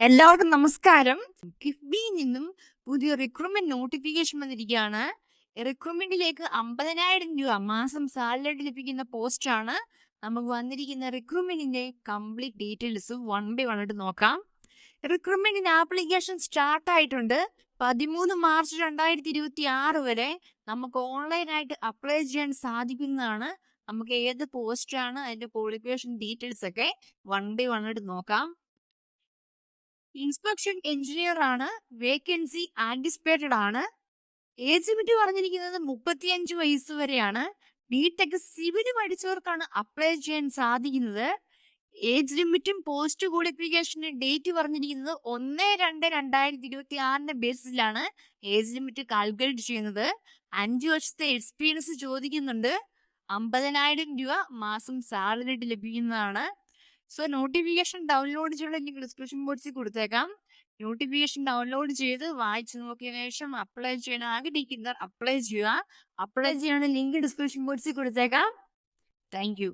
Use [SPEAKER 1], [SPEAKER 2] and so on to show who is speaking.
[SPEAKER 1] എല്ലാവർക്കും നമസ്കാരം. കിഫ്ബിയിൽ നിന്നും പുതിയ റിക്രൂട്ട്മെന്റ് നോട്ടിഫിക്കേഷൻ വന്നിരിക്കുകയാണ്. റിക്രൂട്ട്മെന്റിലേക്ക് 50,000 രൂപ മാസം സാലറി ലഭിക്കുന്ന പോസ്റ്റാണ് നമുക്ക് വന്നിരിക്കുന്ന. റിക്രൂട്ട്മെന്റിന്റെ കംപ്ലീറ്റ് ഡീറ്റെയിൽസ് 1 by 1 ആയിട്ട് നോക്കാം. റിക്രൂട്ട്മെന്റിന് ആപ്ലിക്കേഷൻ സ്റ്റാർട്ട് ആയിട്ടുണ്ട്. 13 മാർച്ച് 2026 വരെ നമുക്ക് ഓൺലൈനായിട്ട് അപ്ലൈ ചെയ്യാൻ സാധിക്കുന്നതാണ്. നമുക്ക് ഏത് പോസ്റ്റാണ്, അതിന്റെ ക്വാളിഫിക്കേഷൻ ഡീറ്റെയിൽസ് ഒക്കെ 1 by 1 ആയിട്ട് നോക്കാം. ഇൻസ്പെക്ഷൻ എഞ്ചിനീയർ ആണ്. വേക്കൻസി ആന്റിസിപ്പേറ്റഡ് ആണ്. ഏജ് ലിമിറ്റ് പറഞ്ഞിരിക്കുന്നത് 35 വയസ്സ് വരെയാണ്. ബിടെക് സിവിൽ പഠിച്ചവർക്കാണ് അപ്ലൈ ചെയ്യാൻ സാധിക്കുന്നത്. ഏജ് ലിമിറ്റും പോസ്റ്റ് ക്വാളിഫിക്കേഷന്റെ ഡേറ്റ് പറഞ്ഞിരിക്കുന്നത് 1/2/2026 ബേസിസിലാണ് ഏജ് ലിമിറ്റ് കാൽക്കുലേറ്റ് ചെയ്യുന്നത്. 5 വർഷത്തെ എക്സ്പീരിയൻസ് ചോദിക്കുന്നുണ്ട്. 50,000 രൂപ മാസം സാലറി ലഭിക്കുന്നതാണ്. സോ നോട്ടിഫിക്കേഷൻ ഡൗൺലോഡ് ചെയ്യാനുള്ള ലിങ്ക് ഡിസ്ക്രിപ്ഷൻ ബോക്സിൽ കൊടുത്തേക്കാം. നോട്ടിഫിക്കേഷൻ ഡൗൺലോഡ് ചെയ്ത് വായിച്ചു നോക്കിയതിനു ശേഷം അപ്ലൈ ചെയ്യാൻ ആഗ്രഹിക്കുന്നവർ അപ്ലൈ ചെയ്യുക. അപ്ലൈ ചെയ്യാനുള്ള ലിങ്ക് ഡിസ്ക്രിപ്ഷൻ ബോക്സിൽ കൊടുത്തേക്കാം. Thank you.